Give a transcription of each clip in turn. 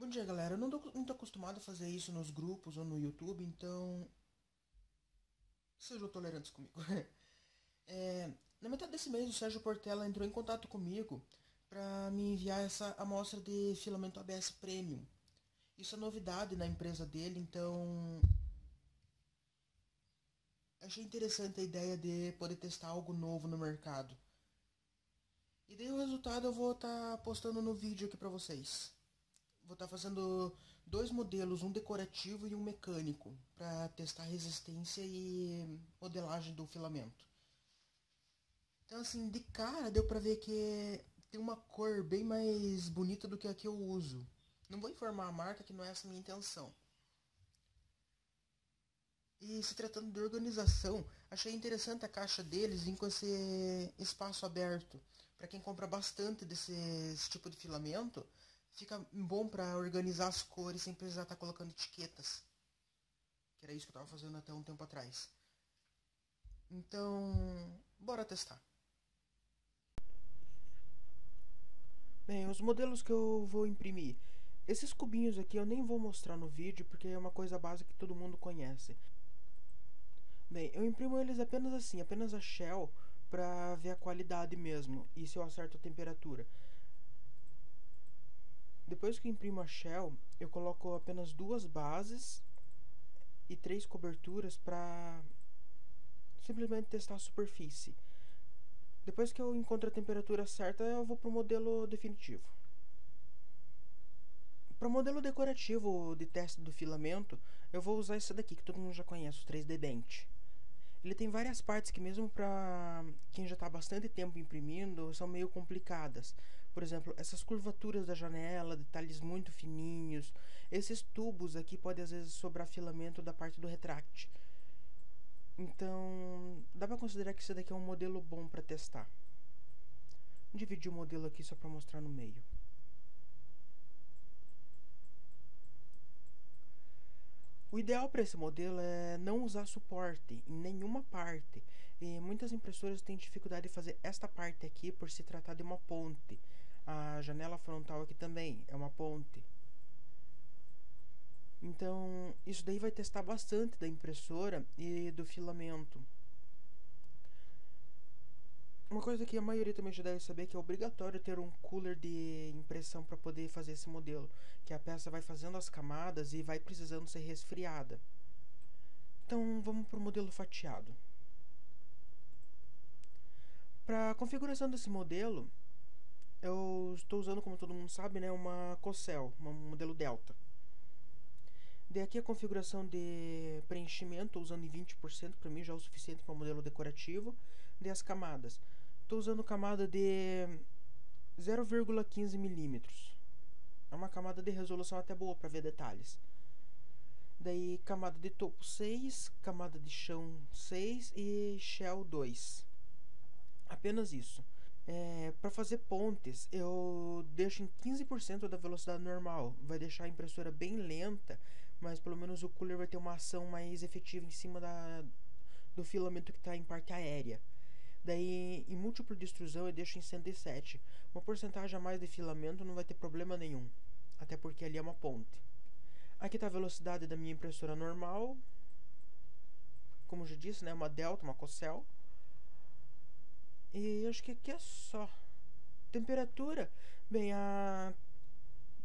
Bom dia, galera. Eu não tô muito acostumado a fazer isso nos grupos ou no YouTube, então sejam tolerantes comigo. Na metade desse mês, o Sérgio Portela entrou em contato comigo para me enviar essa amostra de filamento ABS Premium. Isso é novidade na empresa dele, então achei interessante a ideia de poder testar algo novo no mercado. E daí o resultado eu vou estar postando no vídeo aqui para vocês. Vou estar fazendo dois modelos, um decorativo e um mecânico, para testar resistência e modelagem do filamento. Então assim, de cara deu pra ver que tem uma cor bem mais bonita do que a que eu uso. Não vou informar a marca, que não é essa a minha intenção. E se tratando de organização, achei interessante a caixa deles vir com esse espaço aberto. Para quem compra bastante desse tipo de filamento, fica bom para organizar as cores sem precisar estar colocando etiquetas. Que era isso que eu estava fazendo até um tempo atrás. Então, bora testar. Bem, os modelos que eu vou imprimir. Esses cubinhos aqui eu nem vou mostrar no vídeo porque é uma coisa básica que todo mundo conhece. Bem, eu imprimo eles apenas assim, apenas a shell, para ver a qualidade mesmo e se eu acerto a temperatura. Depois que eu imprimo a shell, eu coloco apenas duas bases e 3 coberturas para simplesmente testar a superfície. Depois que eu encontro a temperatura certa, eu vou para o modelo definitivo. Para o modelo decorativo de teste do filamento, eu vou usar esse daqui que todo mundo já conhece, o 3D Dent. Ele tem várias partes que mesmo para quem já está há bastante tempo imprimindo, são meio complicadas. Por exemplo, essas curvaturas da janela, detalhes muito fininhos. Esses tubos aqui podem às vezes sobrar filamento da parte do retract. Então, dá para considerar que esse daqui é um modelo bom para testar. Vou dividir o modelo aqui só para mostrar no meio. O ideal para esse modelo é não usar suporte em nenhuma parte. E muitas impressoras têm dificuldade de fazer esta parte aqui por se tratar de uma ponte. A janela frontal aqui também é uma ponte. Então, isso daí vai testar bastante da impressora e do filamento. Uma coisa que a maioria também já deve saber é que é obrigatório ter um cooler de impressão para poder fazer esse modelo, que a peça vai fazendo as camadas e vai precisando ser resfriada. Então vamos para o modelo fatiado. Para a configuração desse modelo, eu estou usando, como todo mundo sabe, né, uma Coccel, um modelo Delta. Daí aqui a configuração de preenchimento, usando em 20%, para mim já é o suficiente para o modelo decorativo. Daí as camadas. Estou usando camada de 0,15 milímetros. É uma camada de resolução até boa para ver detalhes. Daí camada de topo 6, camada de chão 6 e shell 2. Apenas isso. Para fazer pontes, eu deixo em 15% da velocidade normal. Vai deixar a impressora bem lenta, mas pelo menos o cooler vai ter uma ação mais efetiva em cima do filamento que está em parte aérea. Daí, em múltiplo de extrusão, eu deixo em 107. Uma porcentagem a mais de filamento não vai ter problema nenhum, até porque ali é uma ponte. Aqui está a velocidade da minha impressora normal. Como eu já disse, né, uma Delta, uma Coccel. E acho que aqui é só. Temperatura. Bem, a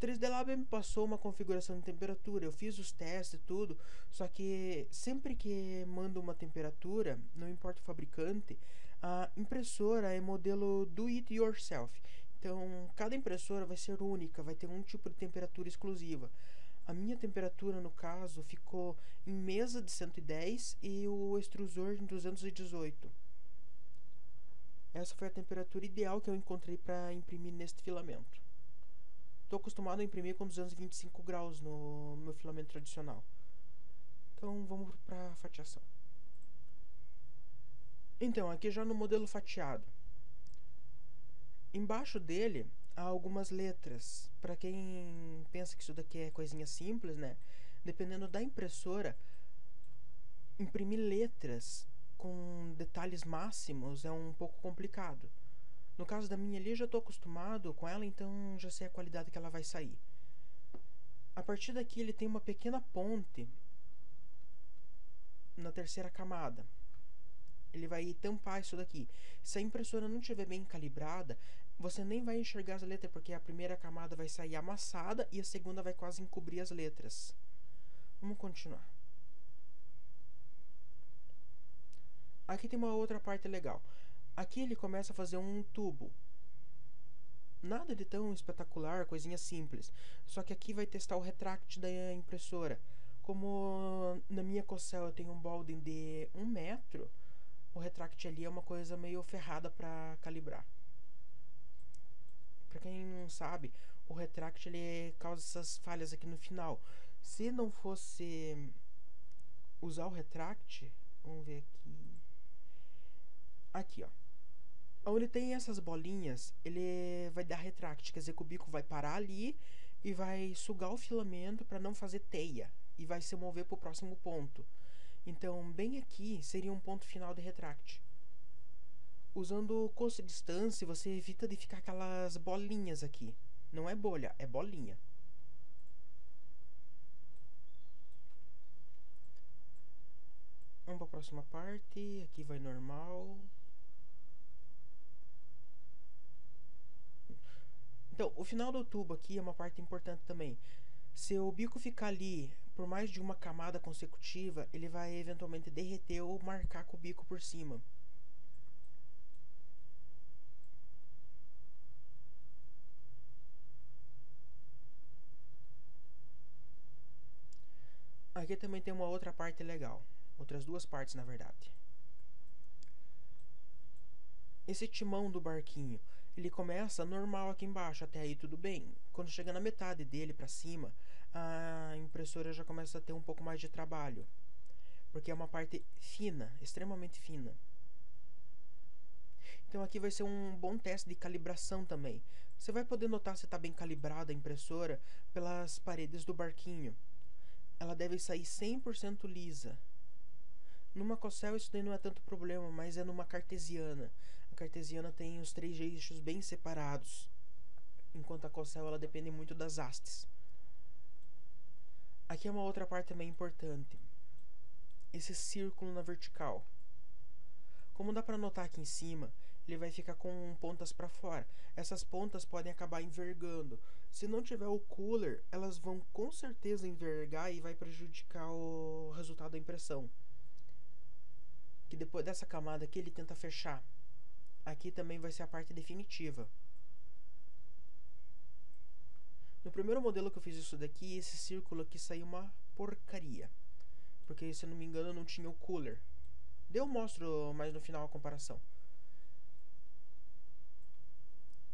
3D Lab me passou uma configuração de temperatura. Eu fiz os testes e tudo. Só que sempre que manda uma temperatura, não importa o fabricante, a impressora é modelo do it yourself. Então, cada impressora vai ser única, vai ter um tipo de temperatura exclusiva. A minha temperatura, no caso, ficou em mesa de 110 e o extrusor em 218. Essa foi a temperatura ideal que eu encontrei para imprimir neste filamento. Estou acostumado a imprimir com 225 graus no meu filamento tradicional. Então vamos para a fatiação. Então, aqui já no modelo fatiado. Embaixo dele há algumas letras. Para quem pensa que isso daqui é coisinha simples, né? Dependendo da impressora, imprimir letras com detalhes máximos é um pouco complicado. No caso da minha ali, já estou acostumado com ela, então já sei a qualidade que ela vai sair. A partir daqui ele tem uma pequena ponte na terceira camada. Ele vai tampar isso daqui. Se a impressora não estiver bem calibrada, você nem vai enxergar as letras, porque a primeira camada vai sair amassada e a segunda vai quase encobrir as letras. Vamos continuar. Aqui tem uma outra parte legal. Aqui ele começa a fazer um tubo. Nada de tão espetacular, coisinha simples. Só que aqui vai testar o retract da impressora. Como na minha Cossel eu tenho um Baldwin de 1 metro, o retract ali é uma coisa meio ferrada para calibrar. Para quem não sabe, o retract ele causa essas falhas aqui no final. Se não fosse usar o retract, vamos ver aqui. Aqui, ó. Onde tem essas bolinhas, ele vai dar retract, quer dizer que o bico vai parar ali e vai sugar o filamento para não fazer teia e vai se mover para o próximo ponto. Então, bem aqui seria um ponto final de retract. Usando coça-distância, você evita de ficar aquelas bolinhas aqui. Não é bolha, é bolinha. Vamos para a próxima parte. Aqui vai normal. Então, o final do tubo aqui é uma parte importante também. Se o bico ficar ali por mais de uma camada consecutiva, ele vai eventualmente derreter ou marcar com o bico por cima. Aqui também tem uma outra parte legal. Outras duas partes, na verdade. Esse timão do barquinho, ele começa normal aqui embaixo, até aí tudo bem. Quando chega na metade dele para cima, a impressora já começa a ter um pouco mais de trabalho, porque é uma parte fina, extremamente fina. Então aqui vai ser um bom teste de calibração também. Você vai poder notar se está bem calibrada a impressora pelas paredes do barquinho. Ela deve sair 100% lisa. Numa Cossel isso daí não é tanto problema, mas é numa cartesiana. A cartesiana tem os 3 eixos bem separados, enquanto a Cossel ela depende muito das hastes. Aqui é uma outra parte também importante. Esse círculo na vertical. Como dá para notar aqui em cima, ele vai ficar com pontas para fora. Essas pontas podem acabar envergando. Se não tiver o cooler, elas vão com certeza envergar e vai prejudicar o resultado da impressão. Que depois dessa camada aqui ele tenta fechar. Aqui também vai ser a parte definitiva. No primeiro modelo que eu fiz isso daqui, esse círculo aqui saiu uma porcaria. Porque, se eu não me engano, não tinha o cooler. Eu mostro mais no final a comparação.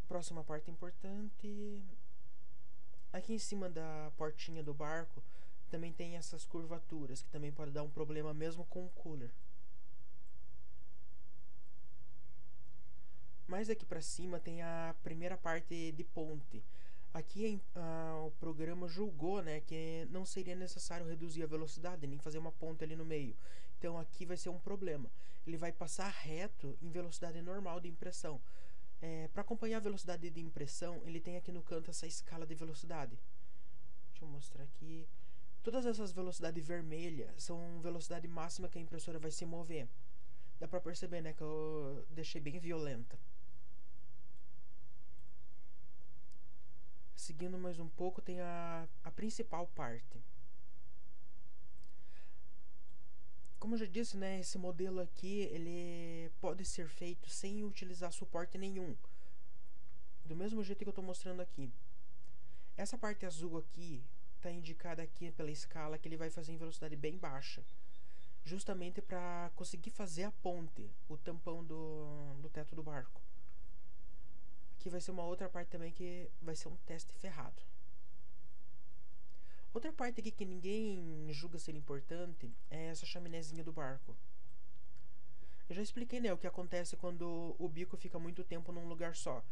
Próxima parte importante. Aqui em cima da portinha do barco também tem essas curvaturas, que também pode dar um problema mesmo com o cooler. Mais aqui pra cima tem a primeira parte de ponte. Aqui o programa julgou, né, que não seria necessário reduzir a velocidade, nem fazer uma ponte ali no meio. Então aqui vai ser um problema. Ele vai passar reto em velocidade normal de impressão. Para acompanhar a velocidade de impressão, ele tem aqui no canto essa escala de velocidade. Deixa eu mostrar aqui. Todas essas velocidades vermelhas são velocidade máxima que a impressora vai se mover. Dá pra perceber, né, que eu deixei bem violenta. Seguindo mais um pouco, tem a principal parte. Como eu já disse, né, esse modelo aqui ele pode ser feito sem utilizar suporte nenhum. Do mesmo jeito que eu estou mostrando aqui. Essa parte azul aqui está indicada aqui pela escala que ele vai fazer em velocidade bem baixa. Justamente para conseguir fazer a ponte, o tampão do teto do barco. Aqui vai ser uma outra parte também que vai ser um teste ferrado. Outra parte aqui que ninguém julga ser importante é essa chaminézinha do barco. Eu já expliquei, né, o que acontece quando o bico fica muito tempo num lugar só.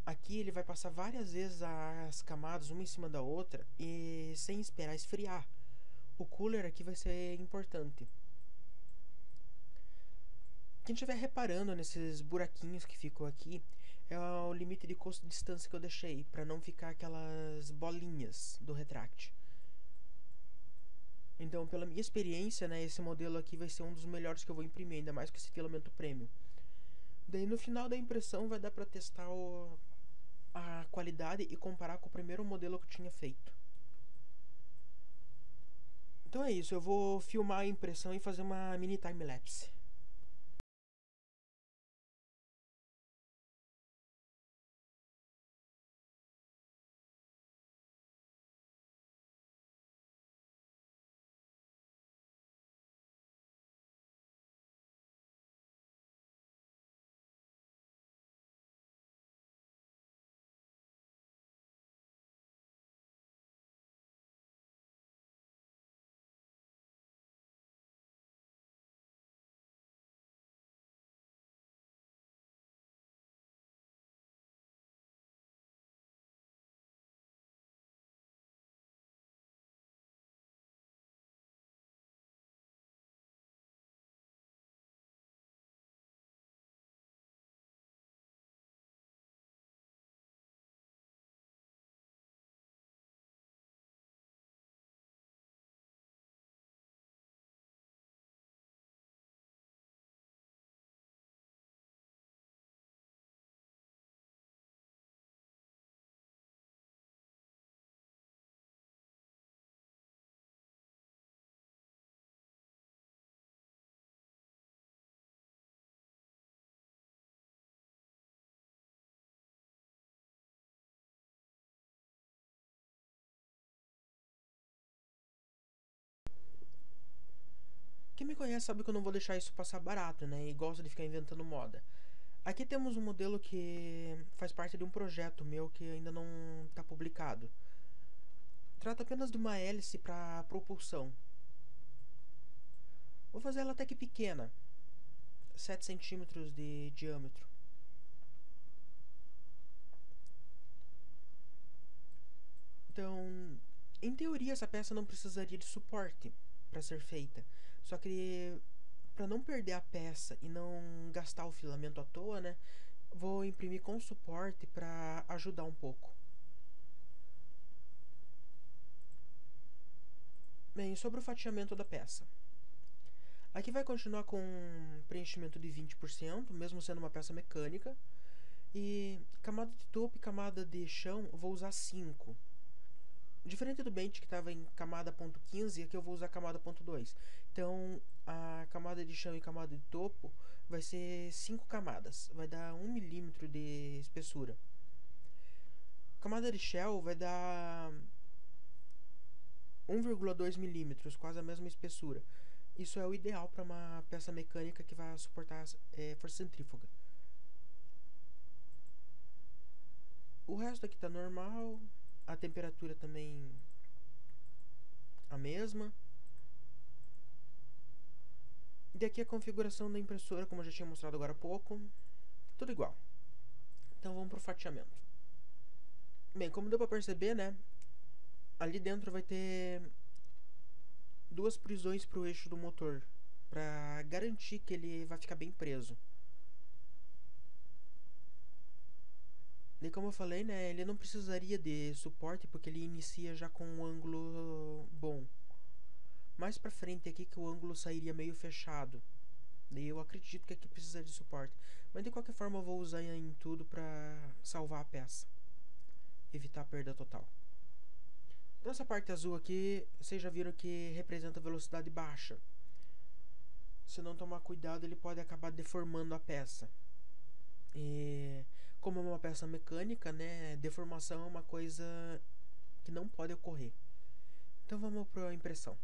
Aqui ele vai passar várias vezes as camadas uma em cima da outra e sem esperar esfriar. O cooler aqui vai ser importante. Quem estiver reparando nesses buraquinhos que ficou aqui, é o limite de custo-distância que eu deixei, para não ficar aquelas bolinhas do retract. Então, pela minha experiência, né, esse modelo aqui vai ser um dos melhores que eu vou imprimir, ainda mais com esse filamento premium. Daí no final da impressão vai dar para testar a qualidade e comparar com o primeiro modelo que eu tinha feito. Então é isso, eu vou filmar a impressão e fazer uma mini time-lapse. Quem me conhece sabe que eu não vou deixar isso passar barato, né? E gosta de ficar inventando moda. Aqui temos um modelo que faz parte de um projeto meu que ainda não está publicado. Trata apenas de uma hélice para propulsão. Vou fazer ela até que pequena, 7 centímetros de diâmetro. Então, em teoria, essa peça não precisaria de suporte para ser feita. Só que, para não perder a peça e não gastar o filamento à toa, né? Vou imprimir com suporte para ajudar um pouco. Bem, sobre o fatiamento da peça. Aqui vai continuar com preenchimento de 20%, mesmo sendo uma peça mecânica. E camada de topo e camada de chão eu vou usar 5. Diferente do Bench que estava em camada ponto .15, aqui eu vou usar camada ponto .2. Então a camada de chão e camada de topo vai ser 5 camadas, vai dar 1 milímetro de espessura. Camada de shell vai dar 1,2 milímetros, quase a mesma espessura. Isso é o ideal para uma peça mecânica que vai suportar força centrífuga. O resto aqui está normal, a temperatura também a mesma. E aqui a configuração da impressora, como eu já tinha mostrado agora há pouco, tudo igual. Então vamos para o fatiamento. Bem, como deu para perceber, né? Ali dentro vai ter duas prisões para o eixo do motor, para garantir que ele vai ficar bem preso. E como eu falei, né, ele não precisaria de suporte porque ele inicia já com um ângulo bom. Mais pra frente aqui que o ângulo sairia meio fechado. E eu acredito que aqui precisa de suporte. Mas de qualquer forma eu vou usar em tudo pra salvar a peça. Evitar a perda total. Então essa parte azul aqui, vocês já viram que representa velocidade baixa. Se não tomar cuidado, ele pode acabar deformando a peça. E como é uma peça mecânica, né, deformação é uma coisa que não pode ocorrer. Então vamos para a impressão.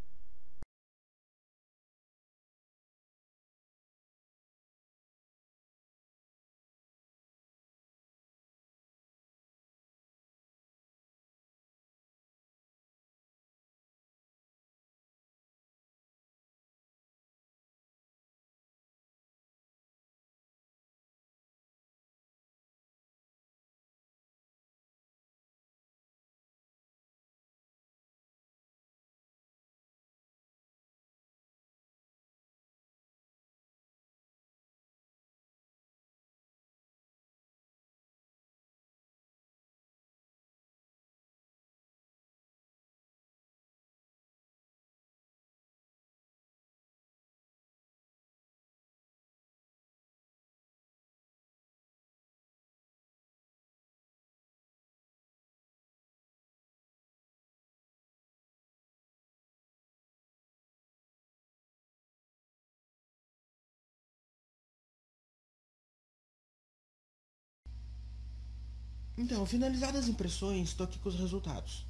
Então, finalizadas as impressões, estou aqui com os resultados.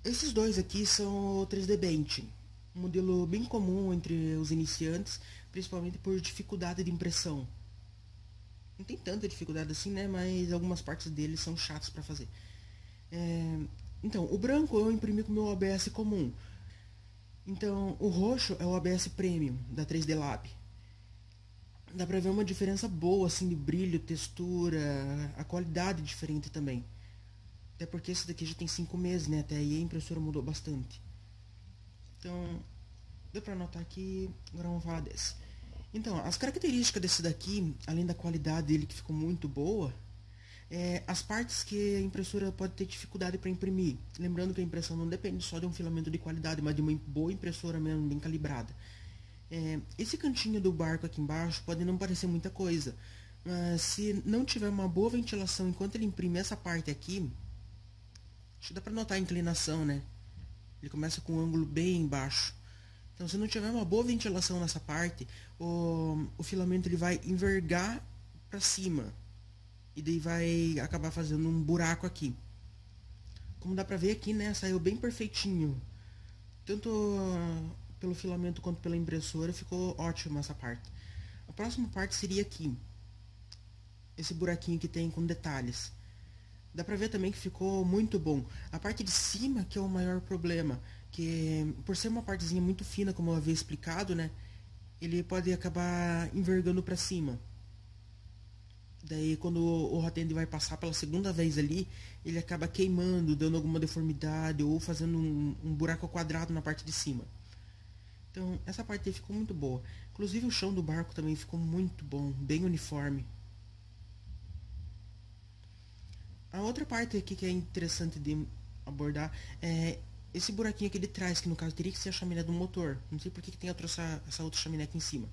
Esses dois aqui são o 3D Bench, um modelo bem comum entre os iniciantes, principalmente por dificuldade de impressão. Não tem tanta dificuldade assim, né? Mas algumas partes dele são chatas para fazer. Então, o branco eu imprimi com o meu OBS comum. Então, o roxo é o OBS Premium da 3D Lab. Dá pra ver uma diferença boa assim de brilho, textura, a qualidade diferente também. Até porque esse daqui já tem 5 meses, né? Até aí a impressora mudou bastante. Então, deu pra notar aqui. Agora vamos falar desse. Então, as características desse daqui, além da qualidade dele que ficou muito boa, as partes que a impressora pode ter dificuldade para imprimir. Lembrando que a impressão não depende só de um filamento de qualidade, mas de uma boa impressora mesmo, bem calibrada. Esse cantinho do barco aqui embaixo pode não parecer muita coisa, mas se não tiver uma boa ventilação enquanto ele imprime essa parte aqui, acho que dá para notar a inclinação, né? Ele começa com um ângulo bem baixo. Então, se não tiver uma boa ventilação nessa parte, o filamento ele vai envergar para cima. E daí vai acabar fazendo um buraco aqui. Como dá pra ver aqui, né? Saiu bem perfeitinho. Tanto pelo filamento quanto pela impressora, ficou ótimo essa parte. A próxima parte seria aqui. Esse buraquinho que tem com detalhes. Dá pra ver também que ficou muito bom. A parte de cima que é o maior problema. Que por ser uma partezinha muito fina, como eu havia explicado, né? Ele pode acabar envergando pra cima. Daí quando o hot-end vai passar pela segunda vez ali, ele acaba queimando, dando alguma deformidade ou fazendo um buraco quadrado na parte de cima. Então essa parte aí ficou muito boa. Inclusive o chão do barco também ficou muito bom, bem uniforme. A outra parte aqui que é interessante de abordar é esse buraquinho aqui de trás, que no caso teria que ser a chaminé do motor. Não sei por que tem essa outra chaminé aqui em cima.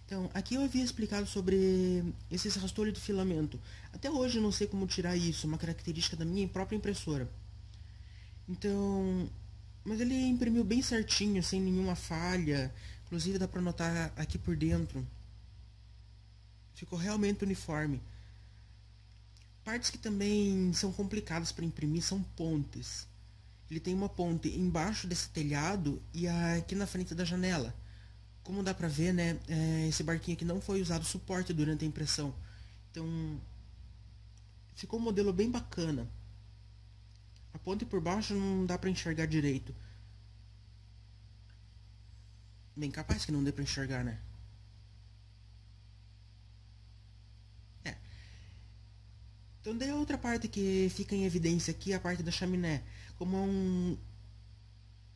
Então, aqui eu havia explicado sobre esses rastolhos de filamento. Até hoje eu não sei como tirar isso, uma característica da minha própria impressora. Então, mas ele imprimiu bem certinho, sem nenhuma falha. Inclusive dá pra notar aqui por dentro. Ficou realmente uniforme. Partes que também são complicadas para imprimir são pontes. Ele tem uma ponte embaixo desse telhado e aqui na frente da janela. Como dá pra ver, né, esse barquinho aqui não foi usado suporte durante a impressão. Então, ficou um modelo bem bacana. A ponte por baixo não dá pra enxergar direito. Bem capaz que não dê pra enxergar, né? Então, daí a outra parte que fica em evidência aqui é a parte da chaminé. Como é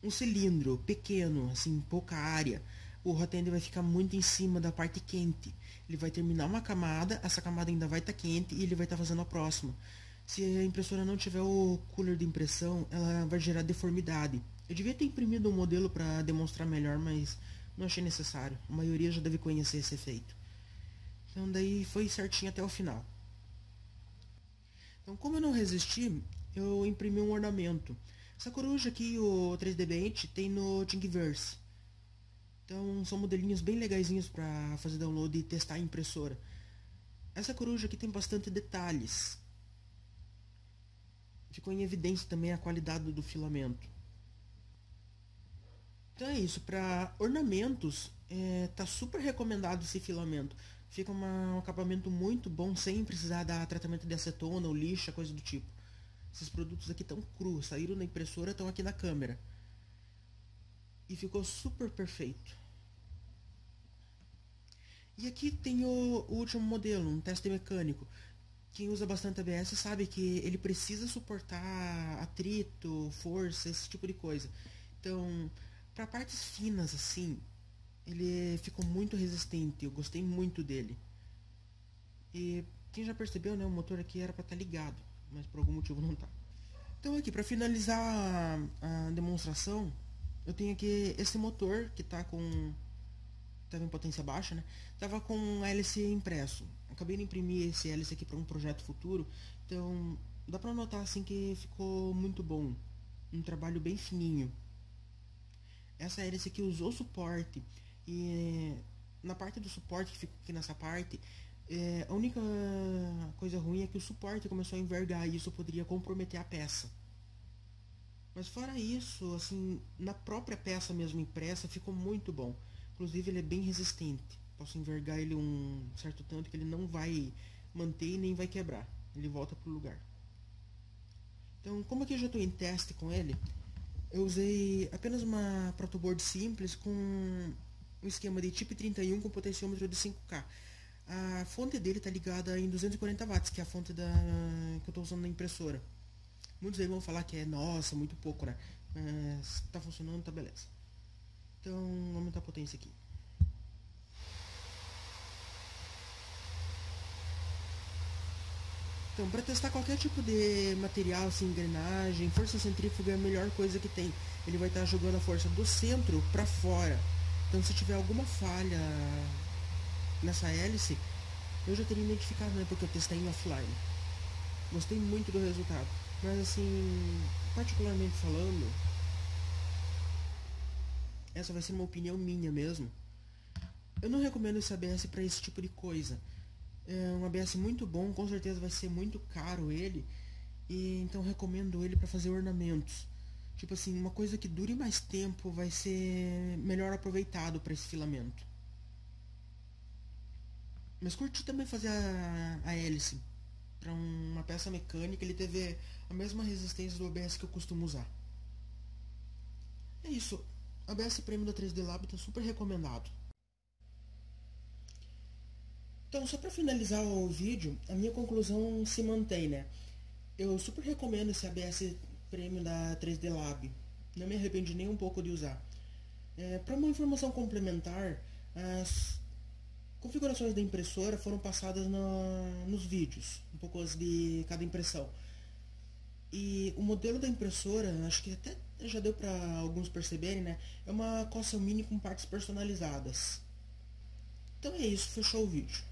um cilindro pequeno, assim, pouca área, o hot-end vai ficar muito em cima da parte quente. Ele vai terminar uma camada, essa camada ainda vai estar quente e ele vai estar fazendo a próxima. Se a impressora não tiver o cooler de impressão, ela vai gerar deformidade. Eu devia ter imprimido um modelo para demonstrar melhor, mas não achei necessário. A maioria já deve conhecer esse efeito. Então daí foi certinho até o final. Então, como eu não resisti, eu imprimi um ornamento. Essa coruja aqui, o 3D Bench, tem no Thingiverse. Então, são modelinhos bem legaisinhos para fazer download e testar a impressora. Essa coruja aqui tem bastante detalhes. Ficou em evidência também a qualidade do filamento. Então é isso, para ornamentos, tá super recomendado esse filamento. Fica um acabamento muito bom, sem precisar dar tratamento de acetona ou lixa, coisa do tipo. Esses produtos aqui estão crus, saíram da impressora, estão aqui na câmera. E ficou super perfeito. E aqui tem o último modelo, um teste mecânico. Quem usa bastante ABS sabe que ele precisa suportar atrito, força, esse tipo de coisa. Então, para partes finas assim, ele ficou muito resistente, eu gostei muito dele. E quem já percebeu, né, o motor aqui era para estar ligado, mas por algum motivo não tá. Então aqui, para finalizar a demonstração, eu tenho aqui esse motor que tá tava em potência baixa, né? Tava com hélice impresso. Acabei de imprimir esse hélice aqui para um projeto futuro, então dá para notar assim que ficou muito bom. Um trabalho bem fininho. Essa hélice aqui usou suporte e na parte do suporte que fica aqui nessa parte A única coisa ruim é que o suporte começou a envergar e isso poderia comprometer a peça. Mas fora isso, assim, na própria peça mesmo impressa ficou muito bom. Inclusive ele é bem resistente. Posso envergar ele um certo tanto que ele não vai manter e nem vai quebrar. Ele volta pro lugar. Então, como aqui eu já estou em teste com ele, eu usei apenas uma protoboard simples com um esquema de chip 31 com potenciômetro de 5K. A fonte dele está ligada em 240 watts, que é a fonte que eu estou usando na impressora. Muitos aí vão falar que é, nossa, muito pouco, né? Mas está funcionando, tá beleza. Então, vamos aumentar a potência aqui. Então, para testar qualquer tipo de material, assim, engrenagem, força centrífuga é a melhor coisa que tem. Ele vai estar jogando a força do centro para fora. Então, se tiver alguma falha nessa hélice, eu já teria identificado, né? Porque eu testei em offline. Gostei muito do resultado. Mas, assim, particularmente falando, essa vai ser uma opinião minha mesmo. Eu não recomendo esse ABS para esse tipo de coisa. É um ABS muito bom, com certeza vai ser muito caro ele, e então recomendo ele para fazer ornamentos. Tipo assim, uma coisa que dure mais tempo vai ser melhor aproveitado para esse filamento. Mas curti também fazer a hélice para uma peça mecânica, ele teve a mesma resistência do ABS que eu costumo usar. É isso, ABS Premium da 3D Lab está super recomendado. Então, só para finalizar o vídeo, a minha conclusão se mantém, né? Eu super recomendo esse ABS Premium da 3D Lab. Não me arrependi nem um pouco de usar. Para uma informação complementar, as configurações da impressora foram passadas nos vídeos, um pouco as de cada impressão. E o modelo da impressora, acho que até já deu para alguns perceberem, né? É uma Corsair Mini com partes personalizadas. Então é isso, fechou o vídeo.